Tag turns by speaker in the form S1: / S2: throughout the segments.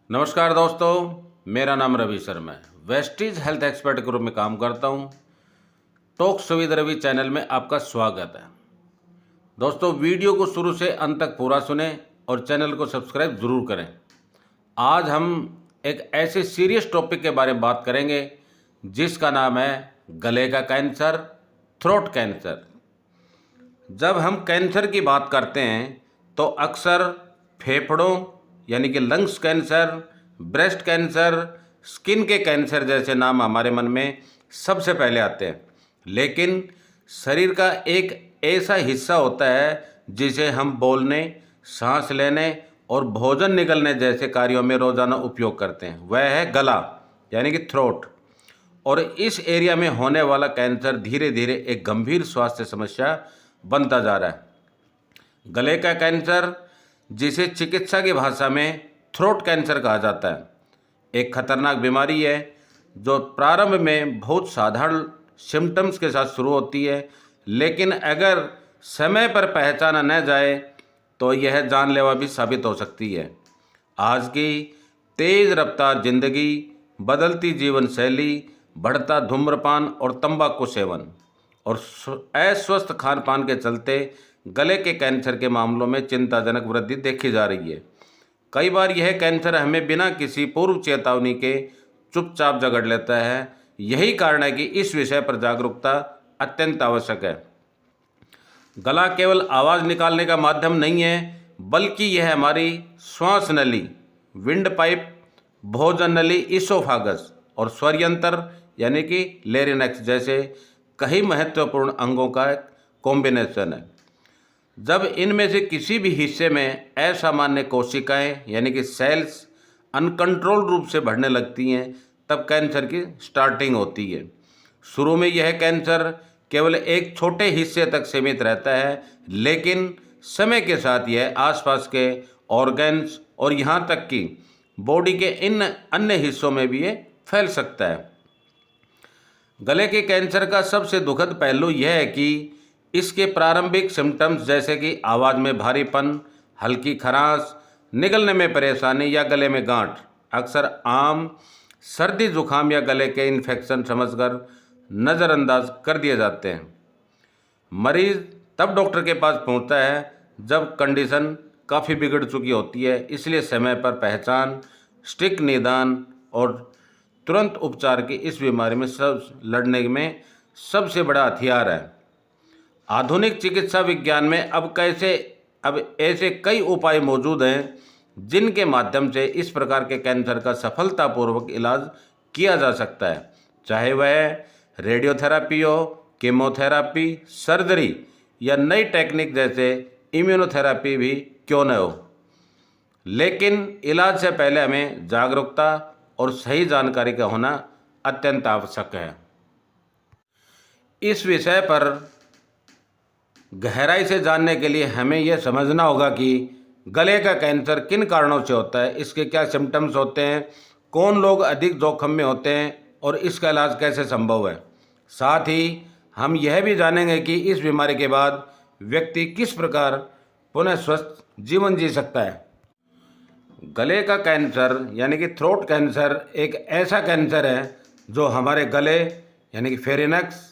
S1: नमस्कार दोस्तों, मेरा नाम रवि शर्मा है। वेस्टीज हेल्थ एक्सपर्ट ग्रुप में काम करता हूँ। टॉक्स विद रवि चैनल में आपका स्वागत है। दोस्तों, वीडियो को शुरू से अंत तक पूरा सुने और चैनल को सब्सक्राइब ज़रूर करें। आज हम एक ऐसे सीरियस टॉपिक के बारे में बात करेंगे जिसका नाम है गले का कैंसर, थ्रोट कैंसर। जब हम कैंसर की बात करते हैं तो अक्सर फेफड़ों यानी कि lungs cancer, breast cancer, skin के कैंसर जैसे नाम हमारे मन में सबसे पहले आते हैं। लेकिन शरीर का एक ऐसा हिस्सा होता है जिसे हम बोलने, सांस लेने और भोजन निगलने जैसे कार्यों में रोज़ाना उपयोग करते हैं, वह है गला यानी कि थ्रोट। और इस एरिया में होने वाला कैंसर धीरे धीरे एक गंभीर स्वास्थ्य समस्या बनता जा रहा है। गले का कैंसर, जिसे चिकित्सा की भाषा में थ्रोट कैंसर कहा जाता है, एक खतरनाक बीमारी है जो प्रारंभ में बहुत साधारण सिम्टम्स के साथ शुरू होती है, लेकिन अगर समय पर पहचाना न जाए तो यह जानलेवा भी साबित हो सकती है। आज की तेज़ रफ्तार जिंदगी, बदलती जीवन शैली, बढ़ता धूम्रपान और तंबाकू सेवन और अस्वस्थ खान पान के चलते गले के कैंसर के मामलों में चिंताजनक वृद्धि देखी जा रही है। कई बार यह कैंसर हमें बिना किसी पूर्व चेतावनी के चुपचाप जकड़ लेता है। यही कारण है कि इस विषय पर जागरूकता अत्यंत आवश्यक है। गला केवल आवाज़ निकालने का माध्यम नहीं है, बल्कि यह हमारी श्वास नली, विंड पाइप, भोजन नली, इसोफागस और स्वरयंत्र यानी कि लेरिनेक्स जैसे कई महत्वपूर्ण अंगों का एक कॉम्बिनेशन है। जब इनमें से किसी भी हिस्से में असामान्य कोशिकाएं यानी कि सेल्स अनकंट्रोल रूप से बढ़ने लगती हैं, तब कैंसर की स्टार्टिंग होती है। शुरू में यह कैंसर केवल एक छोटे हिस्से तक सीमित रहता है, लेकिन समय के साथ यह आसपास के ऑर्गन्स और यहाँ तक कि बॉडी के इन अन्य हिस्सों में भी ये फैल सकता है। गले के कैंसर का सबसे दुखद पहलू यह है कि इसके प्रारंभिक सिम्टम्स जैसे कि आवाज़ में भारीपन, हल्की खराश, निगलने में परेशानी या गले में गांठ अक्सर आम सर्दी, जुकाम या गले के इन्फेक्शन समझकर नज़रअंदाज कर दिए जाते हैं। मरीज तब डॉक्टर के पास पहुंचता है जब कंडीशन काफ़ी बिगड़ चुकी होती है, इसलिए समय पर पहचान, सटीक निदान और तुरंत उपचार की इस बीमारी में सब लड़ने में सबसे बड़ा हथियार है। आधुनिक चिकित्सा विज्ञान में अब ऐसे कई उपाय मौजूद हैं जिनके माध्यम से इस प्रकार के कैंसर का सफलतापूर्वक इलाज किया जा सकता है, चाहे वह रेडियोथेरापी हो, कीमोथेरापी, सर्जरी या नई टेक्निक जैसे इम्यूनोथेरापी भी क्यों न हो। लेकिन इलाज से पहले हमें जागरूकता और सही जानकारी का होना अत्यंत आवश्यक है। इस विषय पर गहराई से जानने के लिए हमें यह समझना होगा कि गले का कैंसर किन कारणों से होता है, इसके क्या सिम्टम्स होते हैं, कौन लोग अधिक जोखिम में होते हैं और इसका इलाज कैसे संभव है। साथ ही हम यह भी जानेंगे कि इस बीमारी के बाद व्यक्ति किस प्रकार पुनः स्वस्थ जीवन जी सकता है। गले का कैंसर यानी कि थ्रोट कैंसर एक ऐसा कैंसर है जो हमारे गले यानी कि फेरिनक्स,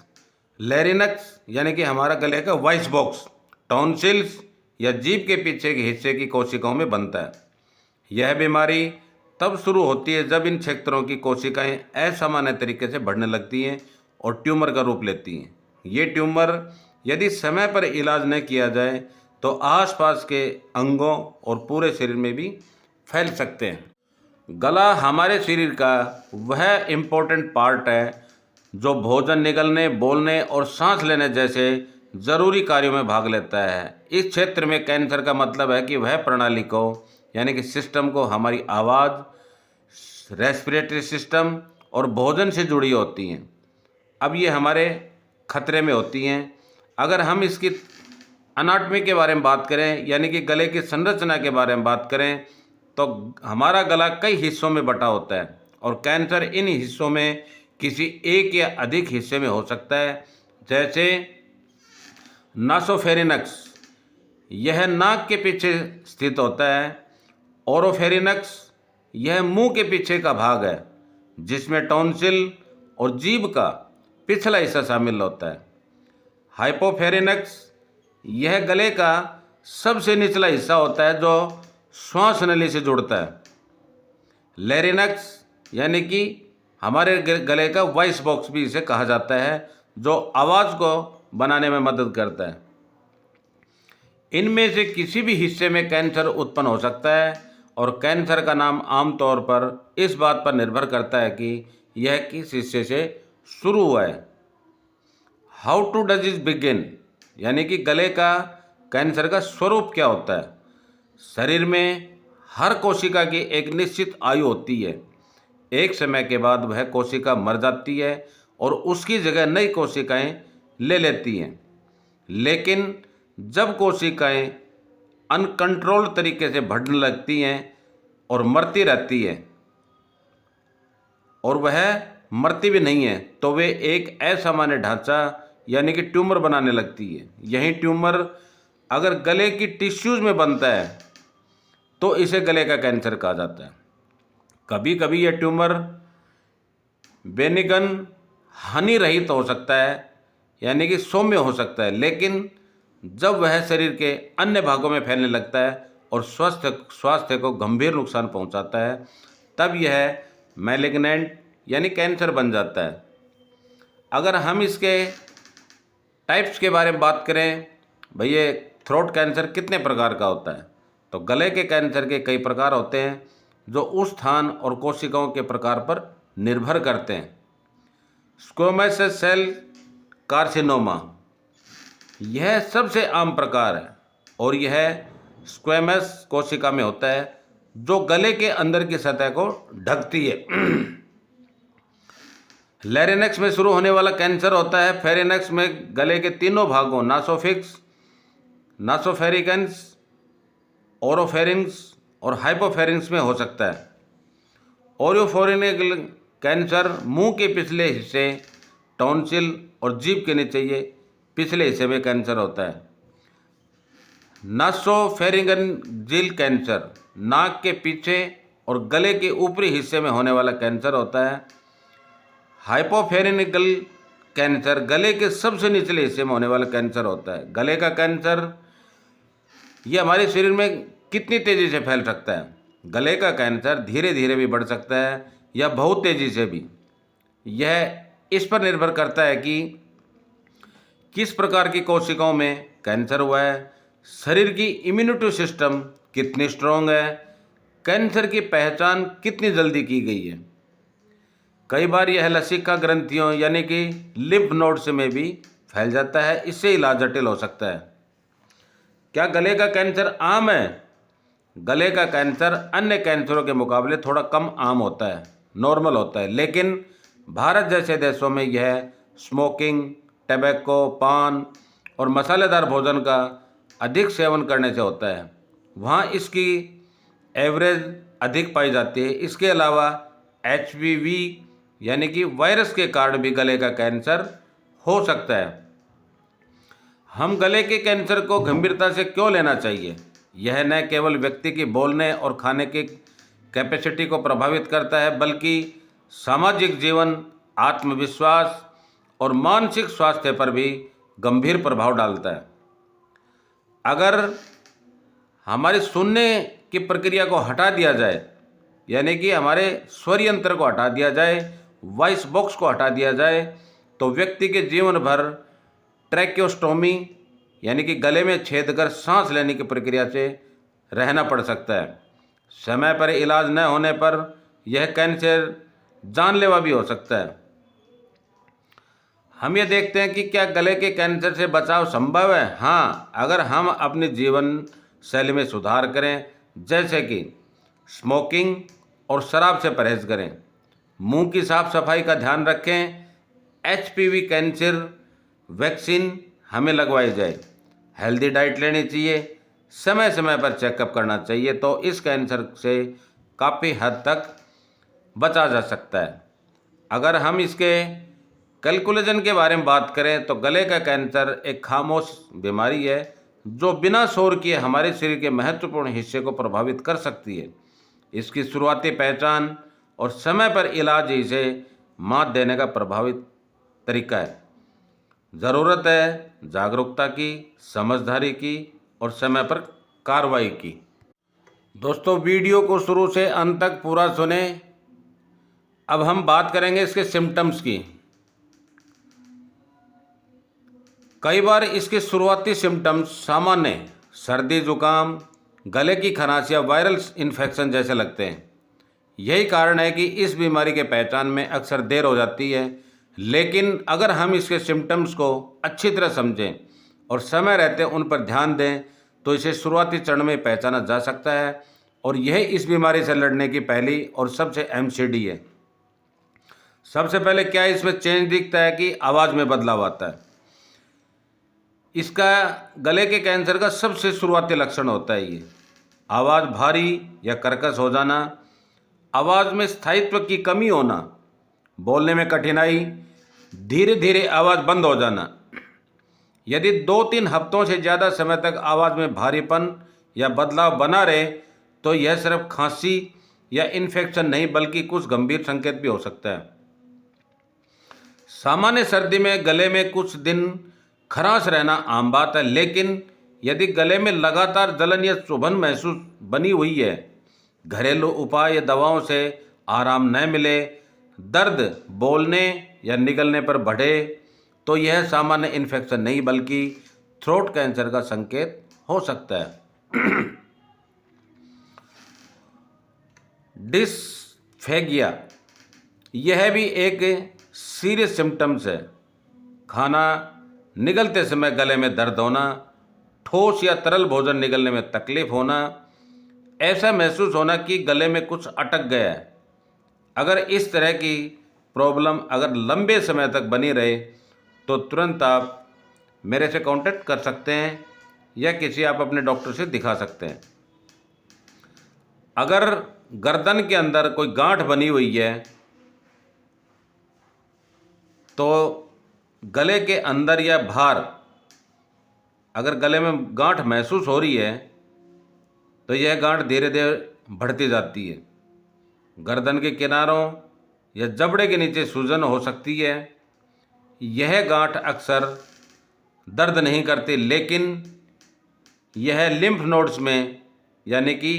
S1: लैरिनक्स यानी कि हमारा गले का वॉइस बॉक्स, टॉन्सिल्स या जीभ के पीछे के हिस्से की कोशिकाओं में बनता है। यह बीमारी तब शुरू होती है जब इन क्षेत्रों की कोशिकाएं असामान्य तरीके से बढ़ने लगती हैं और ट्यूमर का रूप लेती हैं। ये ट्यूमर यदि समय पर इलाज न किया जाए तो आसपास के अंगों और पूरे शरीर में भी फैल सकते हैं। गला हमारे शरीर का वह इम्पोर्टेंट पार्ट है जो भोजन निगलने, बोलने और सांस लेने जैसे ज़रूरी कार्यों में भाग लेता है। इस क्षेत्र में कैंसर का मतलब है कि वह प्रणाली को यानी कि सिस्टम को हमारी आवाज़, रेस्पिरेटरी सिस्टम और भोजन से जुड़ी होती हैं। अब ये हमारे खतरे में होती हैं। अगर हम इसकी अनाटमी के बारे में बात करें यानी कि गले की संरचना के बारे में बात करें तो हमारा गला कई हिस्सों में बटा होता है और कैंसर इन हिस्सों में किसी एक या अधिक हिस्से में हो सकता है। जैसे नासोफेरिनक्स, यह नाक के पीछे स्थित होता है। ओरोफेरिनक्स यह मुंह के पीछे का भाग है जिसमें टॉन्सिल और जीभ का पिछला हिस्सा शामिल होता है। हाइपोफेरिनक्स यह गले का सबसे निचला हिस्सा होता है जो श्वास नली से जुड़ता है। लैरिनक्स यानी कि हमारे गले का वॉइस बॉक्स भी इसे कहा जाता है, जो आवाज़ को बनाने में मदद करता है। इनमें से किसी भी हिस्से में कैंसर उत्पन्न हो सकता है और कैंसर का नाम आमतौर पर इस बात पर निर्भर करता है कि यह किस हिस्से से शुरू हुआ है। How to does it begin यानी कि गले का कैंसर का स्वरूप क्या होता है। शरीर में हर कोशिका की एक निश्चित आयु होती है। एक समय के बाद वह कोशिका मर जाती है और उसकी जगह नई कोशिकाएं ले लेती हैं। लेकिन जब कोशिकाएं अनकंट्रोल्ड तरीके से बढ़ने लगती हैं और मरती रहती है और वह मरती भी नहीं है, तो वे एक असामान्य ढांचा यानी कि ट्यूमर बनाने लगती है। यही ट्यूमर अगर गले की टिश्यूज़ में बनता है तो इसे गले का कैंसर कहा जाता है। कभी कभी यह ट्यूमर बेनिगन हानि रहित हो सकता है यानी कि सौम्य हो सकता है, लेकिन जब वह शरीर के अन्य भागों में फैलने लगता है और स्वास्थ्य को गंभीर नुकसान पहुंचाता है, तब यह मैलिग्नेंट यानी कैंसर बन जाता है। अगर हम इसके टाइप्स के बारे में बात करें, भैया थ्रोट कैंसर कितने प्रकार का होता है, तो गले के कैंसर के कई प्रकार होते हैं जो उस स्थान और कोशिकाओं के प्रकार पर निर्भर करते हैं। स्क्वैमस सेल कार्सिनोमा यह सबसे आम प्रकार है और यह स्क्वैमस कोशिका में होता है जो गले के अंदर की सतह को ढकती है। लैरिनक्स में शुरू होने वाला कैंसर होता है। फेरिनक्स में गले के तीनों भागों नासोफिक्स, नासोफेरिकेंस, ओरोफेरिंग्स और हाइपोफेरिंग्स में हो सकता है। ओरोफेरिंगल कैंसर मुंह के पिछले हिस्से, टॉन्सिल और जीभ के नीचे ये पिछले हिस्से में कैंसर होता है। नासोफेरिंजियल कैंसर नाक के पीछे और गले के ऊपरी हिस्से में होने वाला कैंसर होता है। हाइपोफेरिंजियल कैंसर गले के सबसे निचले हिस्से में होने वाला कैंसर होता है। गले का कैंसर ये हमारे शरीर में कितनी तेज़ी से फैल सकता है। गले का कैंसर धीरे धीरे भी बढ़ सकता है या बहुत तेज़ी से भी। यह इस पर निर्भर करता है कि किस प्रकार की कोशिकाओं में कैंसर हुआ है, शरीर की इम्यूनिटी सिस्टम कितनी स्ट्रॉन्ग है, कैंसर की पहचान कितनी जल्दी की गई है। कई बार यह लसिका ग्रंथियों यानी कि लिम्फ नोड्स में भी फैल जाता है, इससे इलाज जटिल हो सकता है। क्या गले का कैंसर आम है? गले का कैंसर अन्य कैंसरों के मुकाबले थोड़ा कम आम होता है, नॉर्मल होता है, लेकिन भारत जैसे देशों में यह स्मोकिंग, टबैको, पान और मसालेदार भोजन का अधिक सेवन करने से होता है। वहाँ इसकी एवरेज अधिक पाई जाती है। इसके अलावा HPV यानी कि वायरस के कारण भी गले का कैंसर हो सकता है। हम गले के कैंसर को गंभीरता से क्यों लेना चाहिए? यह न केवल व्यक्ति की बोलने और खाने की कैपेसिटी को प्रभावित करता है, बल्कि सामाजिक जीवन, आत्मविश्वास और मानसिक स्वास्थ्य पर भी गंभीर प्रभाव डालता है। अगर हमारे सुनने की प्रक्रिया को हटा दिया जाए, यानी कि हमारे स्वर यंत्र को हटा दिया जाए, वॉइस बॉक्स को हटा दिया जाए, तो व्यक्ति के जीवन भर ट्रैकियोस्टोमी यानी कि गले में छेद कर सांस लेने की प्रक्रिया से रहना पड़ सकता है। समय पर इलाज न होने पर यह कैंसर जानलेवा भी हो सकता है। हम ये देखते हैं कि क्या गले के कैंसर से बचाव संभव है? हाँ, अगर हम अपने जीवन शैली में सुधार करें, जैसे कि स्मोकिंग और शराब से परहेज करें, मुंह की साफ सफाई का ध्यान रखें, HPV कैंसर वैक्सीन हमें लगवाई जाए, हेल्दी डाइट लेनी चाहिए, समय समय पर चेकअप करना चाहिए, तो इस कैंसर से काफ़ी हद तक बचा जा सकता है। अगर हम इसके कैलकुलेशन के बारे में बात करें तो गले का कैंसर एक खामोश बीमारी है जो बिना शोर किए हमारे शरीर के महत्वपूर्ण हिस्से को प्रभावित कर सकती है। इसकी शुरुआती पहचान और समय पर इलाज इसे मात देने का प्रभावित तरीका है। ज़रूरत है जागरूकता की, समझदारी की और समय पर कार्रवाई की। दोस्तों, वीडियो को शुरू से अंत तक पूरा सुने। अब हम बात करेंगे इसके सिम्टम्स की। कई बार इसके शुरुआती सिम्टम्स सामान्य सर्दी, जुकाम, गले की खराश या वायरल इन्फेक्शन जैसे लगते हैं। यही कारण है कि इस बीमारी के पहचान में अक्सर देर हो जाती है, लेकिन अगर हम इसके सिम्टम्स को अच्छी तरह समझें और समय रहते उन पर ध्यान दें तो इसे शुरुआती चरण में पहचाना जा सकता है और यह इस बीमारी से लड़ने की पहली और सबसे अहम सीढ़ी है। सबसे पहले क्या इसमें चेंज दिखता है कि आवाज़ में बदलाव आता है। इसका गले के कैंसर का सबसे शुरुआती लक्षण होता है ये आवाज़ भारी या कर्कश हो जाना, आवाज़ में स्थायित्व की कमी होना, बोलने में कठिनाई, धीरे धीरे आवाज़ बंद हो जाना। यदि 2-3 हफ्तों से ज़्यादा समय तक आवाज़ में भारीपन या बदलाव बना रहे तो यह सिर्फ खांसी या इन्फेक्शन नहीं बल्कि कुछ गंभीर संकेत भी हो सकता है। सामान्य सर्दी में गले में कुछ दिन खराश रहना आम बात है, लेकिन यदि गले में लगातार जलन या चुभन महसूस बनी हुई है, घरेलू उपाय या दवाओं से आराम न मिले, दर्द बोलने या निगलने पर बढ़े, तो यह सामान्य इन्फेक्शन नहीं बल्कि थ्रोट कैंसर का संकेत हो सकता है। डिस्फेगिया यह भी एक सीरियस सिम्टम्स है। खाना निगलते समय गले में दर्द होना, ठोस या तरल भोजन निगलने में तकलीफ होना, ऐसा महसूस होना कि गले में कुछ अटक गया है। अगर इस तरह की प्रॉब्लम अगर लंबे समय तक बनी रहे तो तुरंत आप मेरे से कांटेक्ट कर सकते हैं या किसी आप अपने डॉक्टर से दिखा सकते हैं। अगर गर्दन के अंदर कोई गांठ बनी हुई है तो गले के अंदर या बाहर अगर गले में गांठ महसूस हो रही है तो यह गांठ धीरे धीरे बढ़ती जाती है। गर्दन के किनारों या जबड़े के नीचे सूजन हो सकती है। यह गांठ अक्सर दर्द नहीं करती, लेकिन यह लिम्फ नोड्स में यानी कि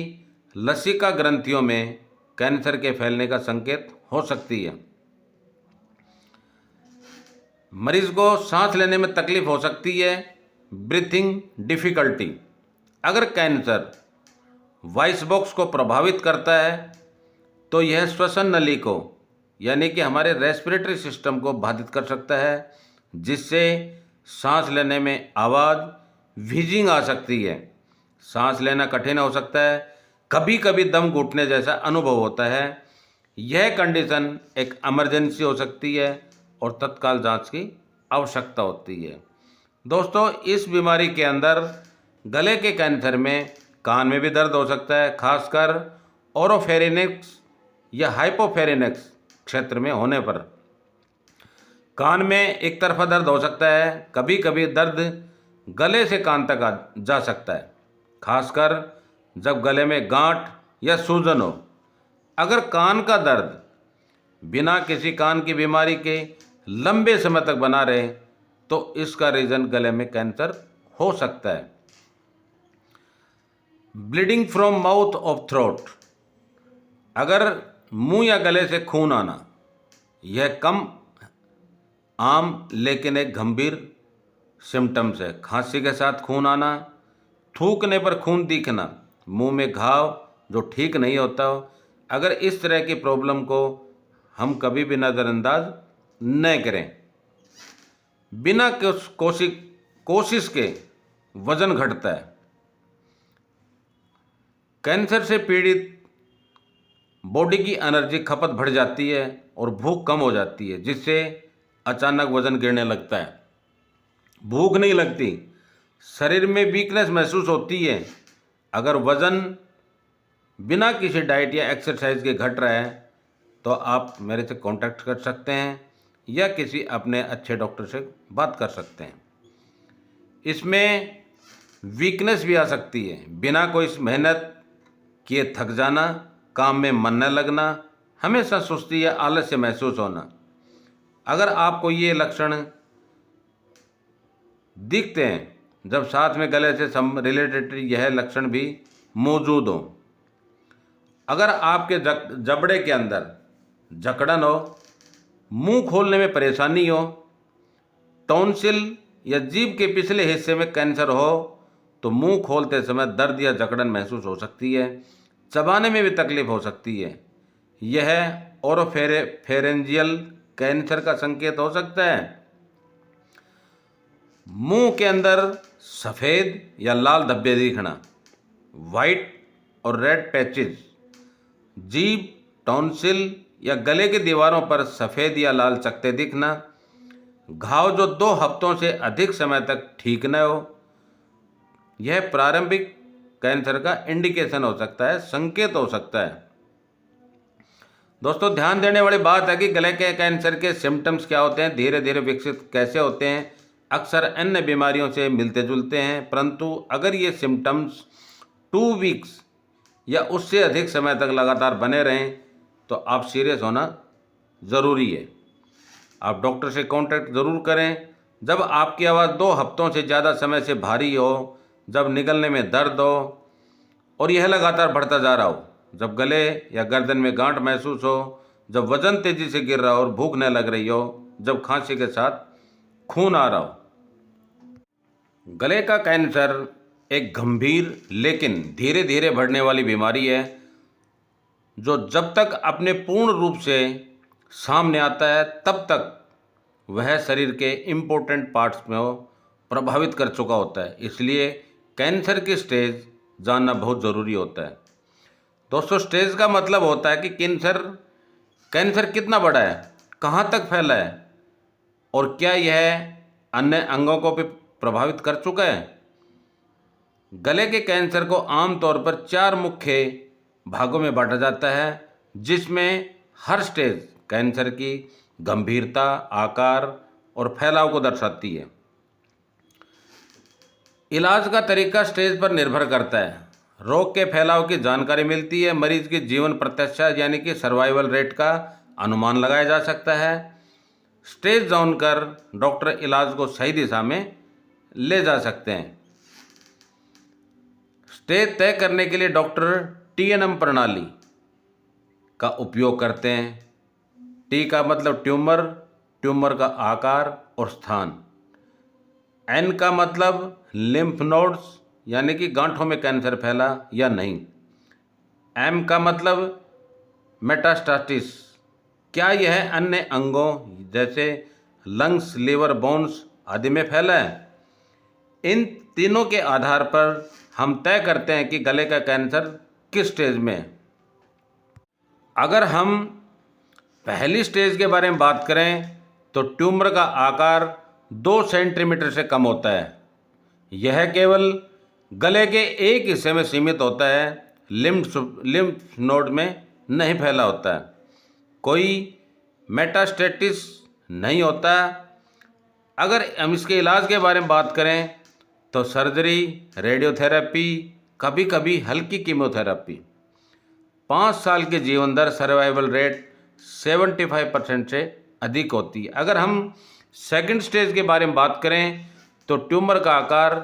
S1: लसिका ग्रंथियों में कैंसर के फैलने का संकेत हो सकती है। मरीज को सांस लेने में तकलीफ हो सकती है, ब्रीथिंग डिफ़िकल्टी। अगर कैंसर वॉइस बॉक्स को प्रभावित करता है तो यह श्वसन नली को यानी कि हमारे रेस्पिरेटरी सिस्टम को बाधित कर सकता है, जिससे सांस लेने में आवाज़, व्हीजिंग आ सकती है। सांस लेना कठिन हो सकता है, कभी कभी दम घुटने जैसा अनुभव होता है। यह कंडीशन एक इमरजेंसी हो सकती है और तत्काल जांच की आवश्यकता होती है। दोस्तों, इस बीमारी के अंदर गले के कैंसर में कान में भी दर्द हो सकता है, खासकर ओरोफेरिनिक्स या हाइपोफेरिनिक्स क्षेत्र में होने पर। कान में एक तरफा दर्द हो सकता है, कभी कभी दर्द गले से कान तक जा सकता है, खासकर जब गले में गांठ या सूजन हो। अगर कान का दर्द बिना किसी कान की बीमारी के लंबे समय तक बना रहे तो इसका रीजन गले में कैंसर हो सकता है। Bleeding from mouth of throat, अगर मुंह या गले से खून आना, यह कम आम लेकिन एक गंभीर सिम्टम्स है। खांसी के साथ खून आना, थूकने पर खून दिखना, मुंह में घाव जो ठीक नहीं होता हो, अगर इस तरह की प्रॉब्लम को हम कभी भी नज़रअंदाज न करें। बिना कोशिश के वजन घटता है। कैंसर से पीड़ित बॉडी की एनर्जी खपत बढ़ जाती है और भूख कम हो जाती है, जिससे अचानक वजन गिरने लगता है। भूख नहीं लगती, शरीर में वीकनेस महसूस होती है। अगर वज़न बिना किसी डाइट या एक्सरसाइज के घट रहा है तो आप मेरे से कांटेक्ट कर सकते हैं या किसी अपने अच्छे डॉक्टर से बात कर सकते हैं। इसमें वीकनेस भी आ सकती है, बिना कोई मेहनत किए थक जाना, काम में मन न लगना, हमेशा सुस्ती या आलस्य महसूस होना। अगर आपको ये लक्षण दिखते हैं, जब साथ में गले से रिलेटेड यह लक्षण भी मौजूद हो, अगर आपके जबड़े के अंदर जकड़न हो, मुंह खोलने में परेशानी हो, टॉन्सिल या जीभ के पिछले हिस्से में कैंसर हो, तो मुंह खोलते समय दर्द या जकड़न महसूस हो सकती है। चबाने में भी तकलीफ हो सकती है। यह ओरोफेरेंजियल कैंसर का संकेत हो सकता है। मुंह के अंदर सफ़ेद या लाल धब्बे दिखना, वाइट और रेड पैचेज, जीभ, टॉन्सिल या गले की दीवारों पर सफ़ेद या लाल चकत्ते दिखना, घाव जो 2 हफ्तों से अधिक समय तक ठीक न हो, यह प्रारंभिक कैंसर का इंडिकेशन हो सकता है, संकेत हो सकता है। दोस्तों, ध्यान देने वाली बात है कि गले के कैंसर के सिम्टम्स क्या होते हैं, धीरे धीरे विकसित कैसे होते हैं, अक्सर अन्य बीमारियों से मिलते जुलते हैं, परंतु अगर ये सिम्टम्स 2 वीक्स या उससे अधिक समय तक लगातार बने रहें तो आप सीरियस होना ज़रूरी है। आप डॉक्टर से कांटेक्ट ज़रूर करें। जब आपकी आवाज़ 2 हफ्तों से ज़्यादा समय से भारी हो, जब निगलने में दर्द हो और यह लगातार बढ़ता जा रहा हो, जब गले या गर्दन में गांठ महसूस हो, जब वज़न तेज़ी से गिर रहा हो और भूख न लग रही हो, जब खांसी के साथ खून आ रहा हो। गले का कैंसर एक गंभीर लेकिन धीरे धीरे बढ़ने वाली बीमारी है, जो जब तक अपने पूर्ण रूप से सामने आता है तब तक वह शरीर के इम्पोर्टेंट पार्ट्स में प्रभावित कर चुका होता है। इसलिए कैंसर की स्टेज जानना बहुत ज़रूरी होता है। दोस्तों, स्टेज का मतलब होता है कि कैंसर कितना बड़ा है, कहाँ तक फैला है और क्या यह अन्य अंगों को भी प्रभावित कर चुका है। गले के कैंसर को आमतौर पर 4 मुख्य भागों में बांटा जाता है, जिसमें हर स्टेज कैंसर की गंभीरता, आकार और फैलाव को दर्शाती है। इलाज का तरीका स्टेज पर निर्भर करता है। रोग के फैलाव की जानकारी मिलती है, मरीज की जीवन प्रत्याशा यानी कि सर्वाइवल रेट का अनुमान लगाया जा सकता है। स्टेज जानकर डॉक्टर इलाज को सही दिशा में ले जा सकते हैं। स्टेज तय करने के लिए डॉक्टर TNM प्रणाली का उपयोग करते हैं। T का मतलब ट्यूमर का आकार और स्थान। N का मतलब लिम्फ नोड्स यानी कि गांठों में कैंसर फैला या नहीं। M का मतलब मेटास्टेसिस, क्या यह अन्य अंगों जैसे लंग्स, लिवर, बोन्स आदि में फैला है। इन तीनों के आधार पर हम तय करते हैं कि गले का कैंसर किस स्टेज में है। अगर हम पहली स्टेज के बारे में बात करें तो ट्यूमर का आकार 2 सेंटीमीटर से कम होता है। यह केवल गले के एक हिस्से में सीमित होता है, लिम्फ नोड में नहीं फैला होता है। कोई मेटास्टेसिस नहीं होता। अगर हम इसके इलाज के बारे में बात करें तो सर्जरी, रेडियोथेरेपी, कभी कभी हल्की कीमोथेरेपी। 5 साल की जीवन दर, सर्वाइवल रेट 75% से अधिक होती है। अगर हम सेकंड स्टेज के बारे में बात करें तो ट्यूमर का आकार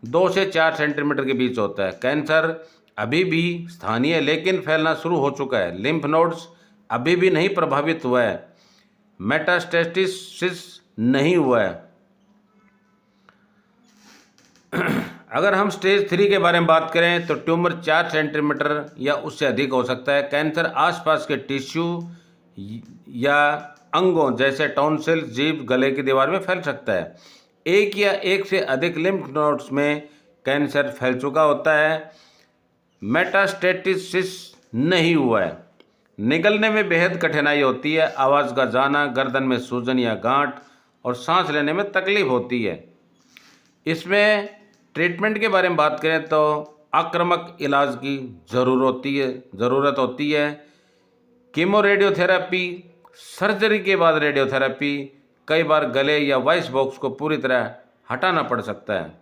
S1: 2 से 4 सेंटीमीटर के बीच होता है। कैंसर अभी भी स्थानीय है लेकिन फैलना शुरू हो चुका है। लिम्फ नोड्स अभी भी नहीं प्रभावित हुआ है। मेटास्टेसिस नहीं हुआ है। अगर हम स्टेज 3 के बारे में बात करें तो ट्यूमर 4 सेंटीमीटर या उससे अधिक हो सकता है। कैंसर आसपास के टिश्यू या अंगों जैसे टॉन्सिल, जीभ, गले की दीवार में फैल सकता है। एक या एक से अधिक लिम्फ नोड्स में कैंसर फैल चुका होता है। मेटास्टेसिस नहीं हुआ है। निगलने में बेहद कठिनाई होती है, आवाज़ का जाना, गर्दन में सूजन या गांठ और सांस लेने में तकलीफ होती है। इसमें ट्रीटमेंट के बारे में बात करें तो आक्रामक इलाज की ज़रूरत होती है। कीमो रेडियोथेरेपी, सर्जरी के बाद रेडियोथेरेपी, कई बार गले या वॉइस बॉक्स को पूरी तरह हटाना पड़ सकता है।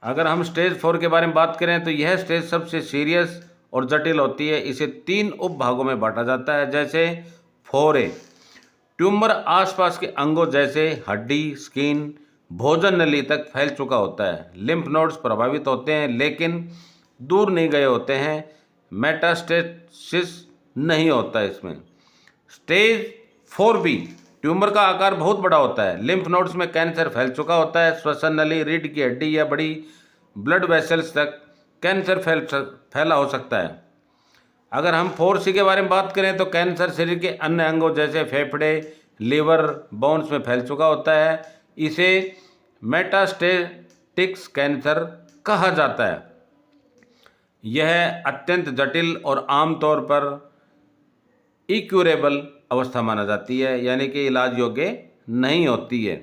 S1: अगर हम स्टेज 4 के बारे में बात करें तो यह स्टेज सबसे सीरियस और जटिल होती है। इसे 3 उपभागों में बांटा जाता है। जैसे 4A, ट्यूमर आसपास के अंगों जैसे हड्डी, स्किन, भोजन नली तक फैल चुका होता है। लिम्फ नोड्स प्रभावित होते हैं लेकिन दूर नहीं गए होते हैं। मेटास्टेसिस नहीं होता है इसमें। स्टेज 4B, ट्यूमर का आकार बहुत बड़ा होता है। लिम्फ नोड्स में कैंसर फैल चुका होता है। श्वसन नली, रीढ़ की हड्डी या बड़ी ब्लड वेसल्स तक कैंसर फैला हो सकता है। अगर हम 4C के बारे में बात करें तो कैंसर शरीर के अन्य अंगों जैसे फेफड़े, लीवर, बोन्स में फैल चुका होता है। इसे मेटास्टेटिक्स कैंसर कहा जाता है। यह अत्यंत जटिल और आमतौर पर इक्यूरेबल अवस्था माना जाती है, यानी कि इलाज योग्य नहीं होती है।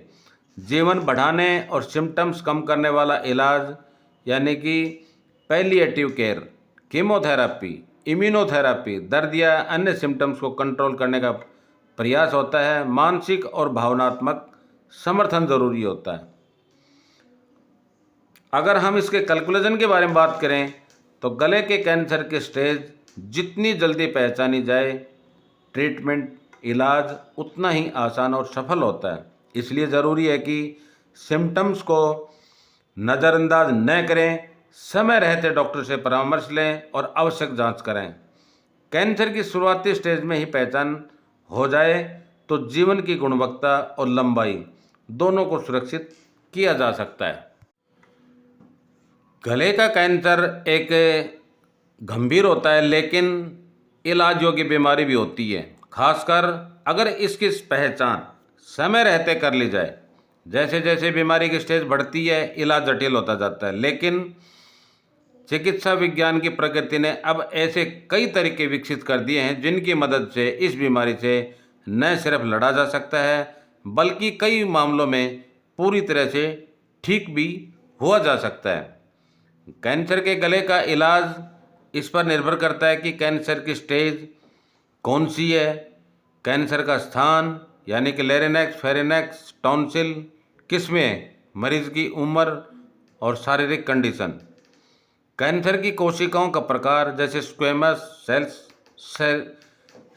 S1: जीवन बढ़ाने और सिम्टम्स कम करने वाला इलाज यानी कि पैलिएटिव केयर, कीमोथेरेपी, इम्यूनोथेरेपी, दर्द या अन्य सिम्टम्स को कंट्रोल करने का प्रयास होता है। मानसिक और भावनात्मक समर्थन जरूरी होता है। अगर हम इसके कैलकुलेशन के बारे में बात करें तो गले के कैंसर के स्टेज जितनी जल्दी पहचानी जाए, ट्रीटमेंट इलाज उतना ही आसान और सफल होता है। इसलिए ज़रूरी है कि सिम्टम्स को नज़रअंदाज न करें, समय रहते डॉक्टर से परामर्श लें और आवश्यक जांच करें। कैंसर की शुरुआती स्टेज में ही पहचान हो जाए तो जीवन की गुणवत्ता और लंबाई दोनों को सुरक्षित किया जा सकता है। गले का कैंसर एक गंभीर होता है लेकिन इलाज योग्य बीमारी भी होती है, खासकर अगर इसकी पहचान समय रहते कर ली जाए। जैसे जैसे बीमारी की स्टेज बढ़ती है इलाज जटिल होता जाता है, लेकिन चिकित्सा विज्ञान की प्रगति ने अब ऐसे कई तरीके विकसित कर दिए हैं जिनकी मदद से इस बीमारी से न सिर्फ लड़ा जा सकता है बल्कि कई मामलों में पूरी तरह से ठीक भी हुआ जा सकता है। कैंसर के गले का इलाज इस पर निर्भर करता है कि कैंसर की स्टेज कौन सी है, कैंसर का स्थान यानी कि लैरिंक्स, फेरिंक्स, टॉन्सिल किस में है, मरीज की उम्र और शारीरिक कंडीशन। कैंसर की कोशिकाओं का प्रकार जैसे स्क्वेमस सेल्स,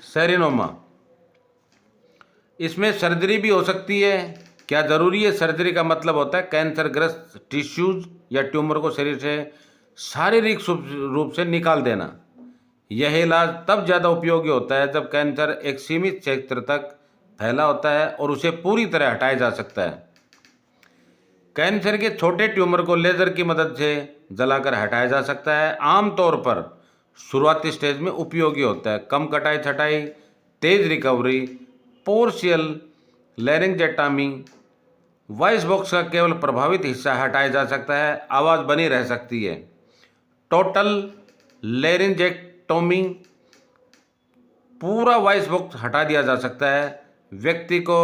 S1: सेरिनोमा, इसमें सर्जरी भी हो सकती है। क्या ज़रूरी है? सर्जरी का मतलब होता है कैंसर ग्रस्त टिश्यूज या ट्यूमर को शरीर से शारीरिक रूप से निकाल देना। यह इलाज तब ज़्यादा उपयोगी होता है जब कैंसर एक सीमित क्षेत्र तक फैला होता है और उसे पूरी तरह हटाया जा सकता है। कैंसर के छोटे ट्यूमर को लेज़र की मदद से जलाकर हटाया जा सकता है। आमतौर पर शुरुआती स्टेज में उपयोगी होता है। कम कटाई छटाई, तेज रिकवरी, पोर्शियल लैरिंजेक्टॉमी, वॉइस बॉक्स का केवल प्रभावित हिस्सा हटाया जा सकता है, आवाज़ बनी रह सकती है। टोटल लैरिंजेक्टोमी, पूरा वॉइस बॉक्स हटा दिया जा सकता है। व्यक्ति को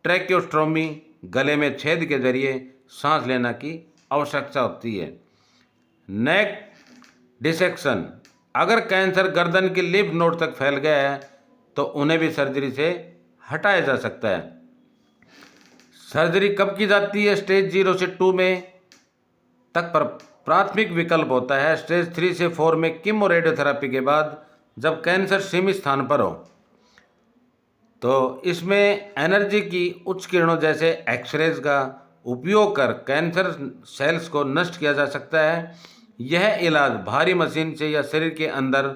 S1: ट्रैकियोस्टोमी, गले में छेद के जरिए सांस लेने की आवश्यकता होती है। नेक डिसेक्शन, अगर कैंसर गर्दन की लिम्फ नोड तक फैल गया है तो उन्हें भी सर्जरी से हटाया जा सकता है। सर्जरी कब की जाती है? स्टेज 0 से 2 में तक पर प्राथमिक विकल्प होता है। स्टेज 3 से 4 में कीमो रेडियोथेरेपी के बाद जब कैंसर सीमित स्थान पर हो तो इसमें एनर्जी की उच्च किरणों जैसे एक्सरेज का उपयोग कर कैंसर सेल्स को नष्ट किया जा सकता है। यह इलाज भारी मशीन से या शरीर के अंदर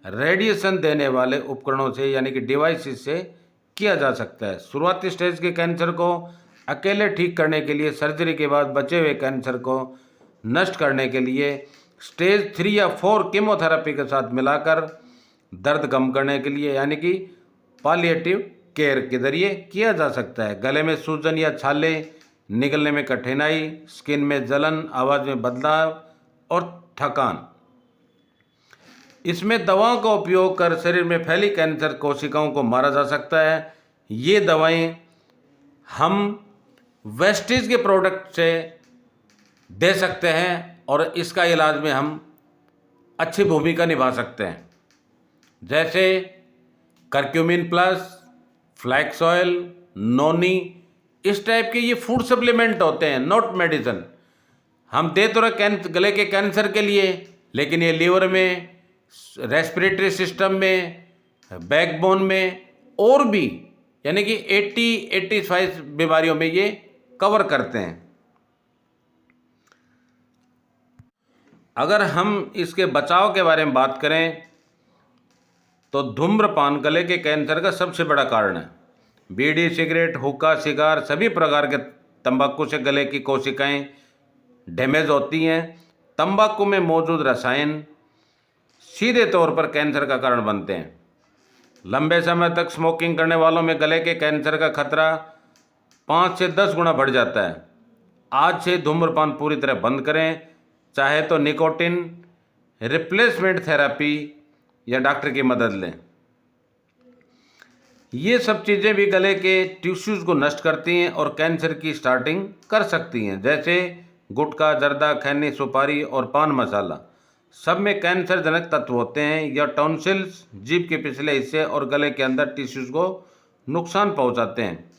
S1: रेडिएशन देने वाले उपकरणों से यानी कि डिवाइसेस से किया जा सकता है। शुरुआती स्टेज के कैंसर को अकेले ठीक करने के लिए, सर्जरी के बाद बचे हुए कैंसर को नष्ट करने के लिए स्टेज 3 या 4 कीमोथेरेपी के साथ मिलाकर दर्द कम करने के लिए यानी कि पैलिएटिव केयर के जरिए किया जा सकता है। गले में सूजन या छाले निकलने में कठिनाई, स्किन में जलन, आवाज़ में बदलाव और थकान, इसमें दवाओं का उपयोग कर शरीर में फैली कैंसर कोशिकाओं को मारा जा सकता है। ये दवाएं हम वेस्टीज के प्रोडक्ट से दे सकते हैं और इसका इलाज में हम अच्छी भूमिका निभा सकते हैं। जैसे करक्यूमिन प्लस, फ्लैक्स ऑयल, नोनी, इस टाइप के ये फूड सप्लीमेंट होते हैं, नॉट मेडिसिन। हम दे तो रहे गले के कैंसर के लिए, लेकिन ये लीवर में, रेस्पिरेटरी सिस्टम में, बैकबोन में और भी, यानी कि 80-85 बीमारियों में ये कवर करते हैं। अगर हम इसके बचाव के बारे में बात करें तो धूम्रपान गले के कैंसर का सबसे बड़ा कारण है। बीड़ी, सिगरेट, हुक्का, सिगार, सभी प्रकार के तंबाकू से गले की कोशिकाएं डैमेज होती हैं। तंबाकू में मौजूद रसायन सीधे तौर पर कैंसर का कारण बनते हैं। लंबे समय तक स्मोकिंग करने वालों में गले के कैंसर का खतरा 5 से 10 गुना बढ़ जाता है। आज से धूम्रपान पूरी तरह बंद करें, चाहे तो निकोटिन रिप्लेसमेंट थेरेपी या डॉक्टर की मदद लें। ये सब चीज़ें भी गले के टिश्यूज़ को नष्ट करती हैं और कैंसर की स्टार्टिंग कर सकती हैं, जैसे गुटखा, जर्दा, खैनी, सुपारी और पान मसाला। सब में कैंसर जनक तत्व होते हैं। यह टॉन्सिल्स, जीभ के पिछले हिस्से और गले के अंदर टिश्यूज़ को नुकसान पहुंचाते हैं।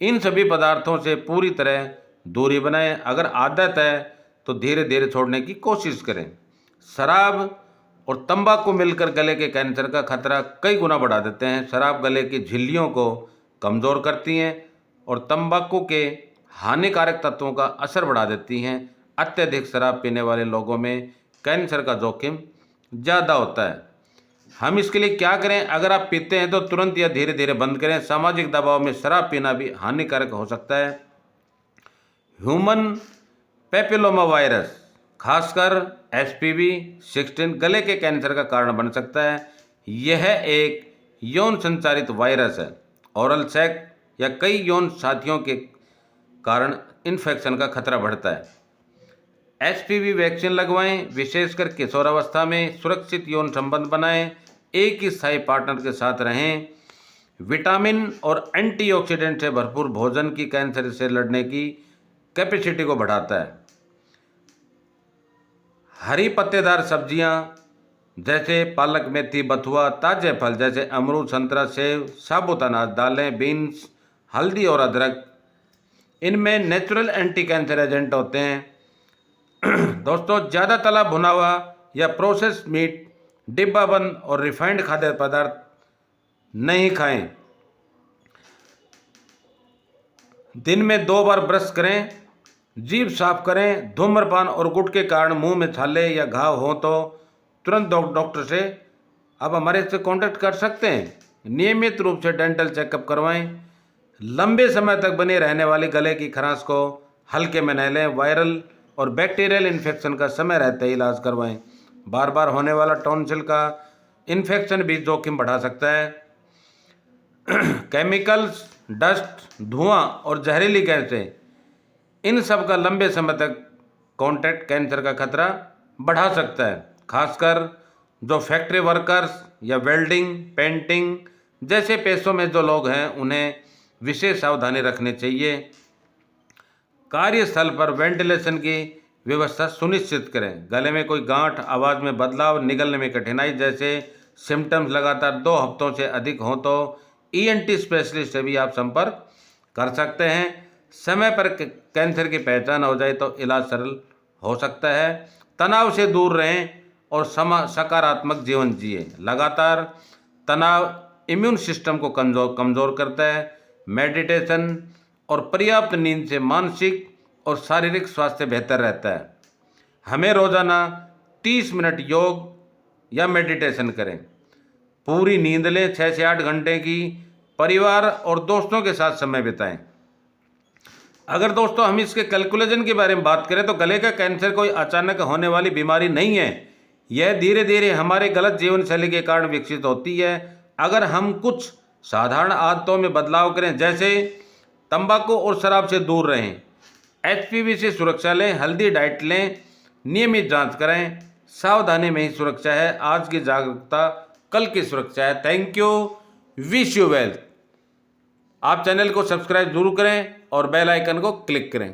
S1: इन सभी पदार्थों से पूरी तरह दूरी बनाएं। अगर आदत है तो धीरे धीरे छोड़ने की कोशिश करें। शराब और तंबाकू मिलकर गले के कैंसर का खतरा कई गुना बढ़ा देते हैं। शराब गले की झिल्लियों को कमज़ोर करती हैं और तंबाकू के हानिकारक तत्वों का असर बढ़ा देती हैं। अत्यधिक शराब पीने वाले लोगों में कैंसर का जोखिम ज़्यादा होता है। हम इसके लिए क्या करें? अगर आप पीते हैं तो तुरंत या धीरे धीरे बंद करें। सामाजिक दबाव में शराब पीना भी हानिकारक हो सकता है। ह्यूमन पेपिलोमा वायरस, खासकर HPV 16 गले के कैंसर का कारण बन सकता है। यह एक यौन संचारित वायरस है। ओरल सेक्स या कई यौन साथियों के कारण इन्फेक्शन का खतरा बढ़ता है। HPV वैक्सीन लगवाएं, विशेषकर किशोरावस्था में। सुरक्षित यौन संबंध बनाएं, एक ही स्थायी पार्टनर के साथ रहें। विटामिन और एंटीऑक्सीडेंट से भरपूर भोजन की कैंसर से लड़ने की कैपेसिटी को बढ़ाता है। हरी पत्तेदार सब्जियां जैसे पालक, मेथी, बथुआ, ताजे फल जैसे अमरूद, संतरा, सेब, साबुत अनाज, दालें, बीन्स, हल्दी और अदरक, इनमें नेचुरल एंटी कैंसर एजेंट होते हैं। दोस्तों, ज़्यादा तला भुना हुआ या प्रोसेस मीट, डिब्बाबंद और रिफाइंड खाद्य पदार्थ नहीं खाएं। दिन में 2 बार ब्रश करें, जीभ साफ करें। धूम्रपान और गुटखे के कारण मुंह में छाले या घाव हो तो तुरंत डॉक्टर से आप हमारे से कांटेक्ट कर सकते हैं। नियमित रूप से डेंटल चेकअप करवाएं। लंबे समय तक बने रहने वाली गले की खराश को हल्के में न लें। वायरल और बैक्टीरियल इन्फेक्शन का समय रहते ही इलाज करवाएं। बार बार होने वाला टॉन्सिल का इन्फेक्शन भी जोखिम बढ़ा सकता है। केमिकल्स, डस्ट, धुआं और जहरीली गैसें, इन सब का लंबे समय तक कांटेक्ट कैंसर का खतरा बढ़ा सकता है। खासकर जो फैक्ट्री वर्कर्स या वेल्डिंग, पेंटिंग जैसे पेशों में जो लोग हैं, उन्हें विशेष सावधानी रखनी चाहिए। कार्यस्थल पर वेंटिलेशन की व्यवस्था सुनिश्चित करें। गले में कोई गांठ, आवाज़ में बदलाव, निगलने में कठिनाई जैसे सिम्टम्स लगातार 2 हफ्तों से अधिक हों तो ENT स्पेशलिस्ट से भी आप संपर्क कर सकते हैं। समय पर कैंसर की पहचान हो जाए तो इलाज सरल हो सकता है। तनाव से दूर रहें और सकारात्मक जीवन जिए। लगातार तनाव इम्यून सिस्टम को कमज़ोर करता है। मेडिटेशन और पर्याप्त नींद से मानसिक और शारीरिक स्वास्थ्य बेहतर रहता है। हमें रोज़ाना 30 मिनट योग या मेडिटेशन करें। पूरी नींद लें, 6 से 8 घंटे की। परिवार और दोस्तों के साथ समय बिताएं। अगर दोस्तों हम इसके कैलकुलेशन के बारे में बात करें तो गले का कैंसर कोई अचानक होने वाली बीमारी नहीं है। यह धीरे धीरे हमारे गलत जीवन शैली के कारण विकसित होती है। अगर हम कुछ साधारण आदतों में बदलाव करें, जैसे तंबाकू और शराब से दूर रहें, HPV से सुरक्षा लें, हेल्दी डाइट लें, नियमित जांच करें, सावधानी में ही सुरक्षा है। आज की जागरूकता कल की सुरक्षा है। Thank you, wish you well. आप चैनल को सब्सक्राइब जरूर करें और बेल आइकन को क्लिक करें।